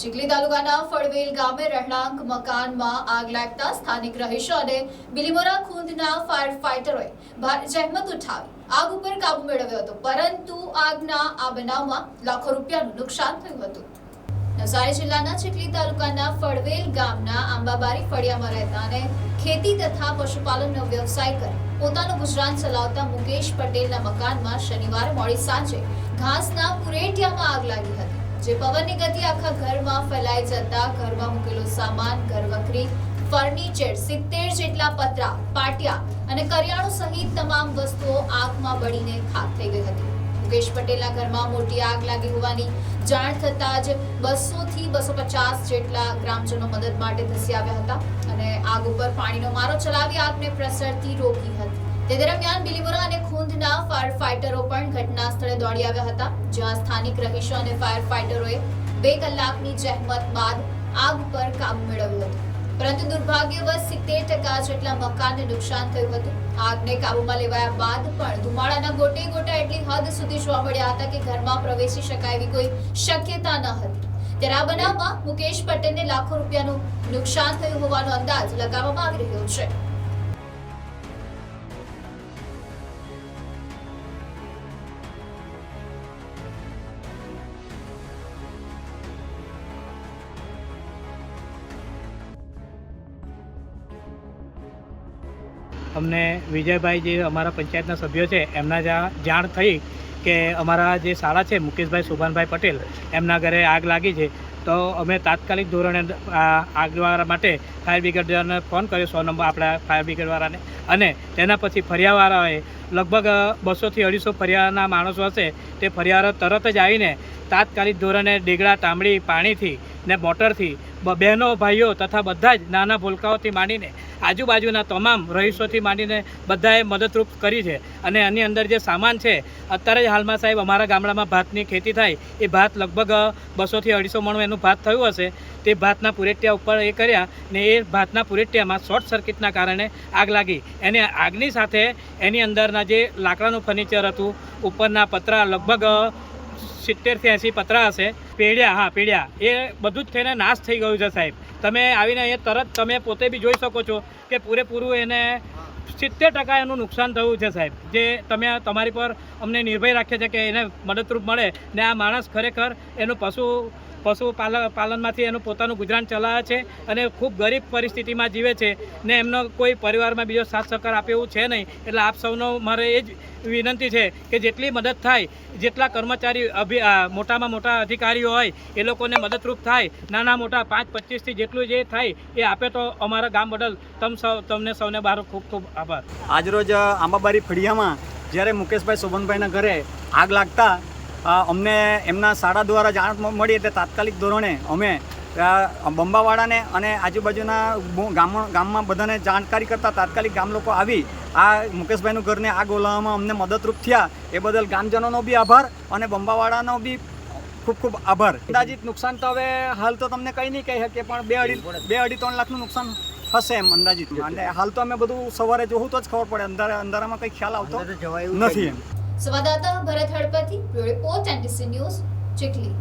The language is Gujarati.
ચીખલી તાલુકાના ફળવેલ ગામે રહેણાંક મકાનમાં આગ લાગતા સ્થાનિક રહીશો અને બિલીમોરા ખૂંદના ફાયર ફાઈટરોએ ભારે જહેમત ઉઠાવી આગ ઉપર કાબુ મેળવ્યો હતો, પરંતુ આગના આ બનાવમાં લાખો રૂપિયાનું નુકસાન થયું હતું। નવસારી જિલ્લાના ચીખલી તાલુકાના ફળવેલ ગામના આંબાબારી ફળિયામાં રહેતા અને ખેતી તથા પશુપાલનનો વ્યવસાય કરી પોતાનું ગુજરાન ચલાવતા મુકેશ પટેલના મકાનમાં શનિવારે મોડી સાંજે ઘાસના પુરેટિયામાં આગ લાગી હતી, જે પવનની ગતિ આખા ઘરમાં ફેલાઈ જતા ઘરમાં મૂકેલો સામાન, ઘરવખરી, ફર્નિચર, 70 જેટલા પતરા, પાટિયા અને કરિયાણું સહિત તમામ વસ્તુઓ આગમાં બળીને ખાક થઈ ગઈ હતી। મુકેશ પટેલના ઘરમાં મોટી આગ લાગી હોવાની જાણ થતાં જ 200 થી 250 જેટલા ગ્રામજનો મદદ માટે ધસી આવ્યા હતા અને આગ ઉપર પાણીનો મારો ચલાવી આગને પ્રસરતી રોકી હતી। તે દરમિયાન બિલીમોરા અને ખૂંદના ફાયર ફાઈટરો પણ ઘટના સ્થળે દોડી આવ્યા હતા, જ્યાં સ્થાનિક રહીશો અને ફાયર ફાઈટરોએ 2 કલાકની જહેમત બાદ આગ પર કાબુ મેળવ્યો હતો, પરંતુ દુર્ભાગ્યવશ 70% જેટલા મકાનને નુકસાન થયું હતું। આગને કાબૂમાં લેવાયા બાદ પણ ધુમાડાના ગોટે ગોટા એટલી હદ સુધી જોવા મળ્યા હતા કે ઘરમાં પ્રવેશી શકાય એવી કોઈ શક્યતા ન હતી। ત્યારે આ બનાવમાં મુકેશ પટેલને લાખો રૂપિયાનું નુકસાન થયું હોવાનો અંદાજ લગાવવામાં આવી રહ્યો છે। અમને વિજયભાઈ જે અમારા પંચાયતના સભ્યો છે એમના જાણ થઈ કે અમારા જે શાળા છે મુકેશભાઈ શોભાનભાઈ પટેલ એમના ઘરે આગ લાગી છે, તો અમે તાત્કાલિક ધોરણે આગવાળા માટે ફાયર બ્રિગેડને ફોન કર્યો, 100 નંબર આપણા ફાયર બ્રિગેડવાળાને, અને તેના પછી ફરિયાવાળાએ લગભગ 200 થી 250 ફરિયાના માણસો હશે, તે ફરિયાવાળા તરત જ આવીને તાત્કાલિક ધોરણે ડીગડા, તાંબડી, પાણીથી ને મોટરથી બહેનો, ભાઈઓ તથા બધા જ નાના ભૂલકાઓથી માંડીને આજુબાજુના તમામ રહીશોથી માંડીને બધાએ મદદરૂપ કરી છે। અને આની અંદર જે સામાન છે, અત્યારે જ હાલમાં સાહેબ અમારા ગામડામાં ભાતની ખેતી થાય, એ ભાત લગભગ 200 થી 250 મણ એનું ભાત થયું હશે, તે ભાતના પુરેટિયા ઉપર એ કર્યા ને એ ભાતના પુરેટિયામાં શોર્ટ સર્કિટના કારણે આગ લાગી। એને આગની સાથે એની અંદરના જે લાકડાનું ફર્નિચર હતું, ઉપરના પતરા લગભગ 70 થી 80 પતરા હશે, પેડિયા, એ બધું જ થઈને નાશ થઈ ગયું છે સાહેબ। તમે આવીને એ તરત તમે પોતે બી જોઈ શકો છો કે પૂરેપૂરું એને 70% એનું નુકસાન થયું છે સાહેબ, જે તમે તમારી પર અમને નિર્ભય રાખીએ છીએ કે એને મદદરૂપ મળે ને આ માણસ ખરેખર એનું પશુપાલનમાંથી એનું પોતાનું ગુજરાન ચલાવે છે અને ખૂબ ગરીબ પરિસ્થિતિમાં જીવે છે ને એમનો કોઈ પરિવારમાં બીજો સાથ સહકાર આપે એવું છે નહીં। એટલે આપ સૌનો મારે એ જ વિનંતી છે કે જેટલી મદદ થાય, જેટલા કર્મચારી મોટામાં મોટા અધિકારીઓ હોય એ લોકોને મદદરૂપ થાય, નાના મોટા 5-25 થી જેટલું જે થાય એ આપે તો અમારા ગામ બદલ તમને સૌને મારો ખૂબ ખૂબ આભાર। આજરોજ આંબાબારી ફળિયામાં જ્યારે મુકેશભાઈ શોભનભાઈના ઘરે આગ લાગતા અમને એમના શાળા દ્વારા જાણ મળી, એટલે તાત્કાલિક ધોરણે અમે બંબાવાડાને અને આજુબાજુના ગામમાં બધાને જાણકારી કરતાં તાત્કાલિક ગામ લોકો આવી આ મુકેશભાઈનું ઘરને આગ ઓલાવવામાં અમને મદદરૂપ થયા, એ બદલ ગામજનોનો બી આભાર અને બંબાવાડાનો બી ખૂબ ખૂબ આભાર। અંદાજિત નુકસાન તો હવે હાલ તો તમને કંઈ નહીં કહી શકીએ, પણ 2-3 લાખનું નુકસાન હશે એમ અંદાજિત। અને હાલ તો અમે બધું સવારે જોવું તો જ ખબર પડે, અંધારામાં કંઈ ખ્યાલ આવતો નથી એમ। સંવાદદાતા ભરત હળપતિ, રિપોર્ટ NTC ન્યૂઝ, ચીખલી।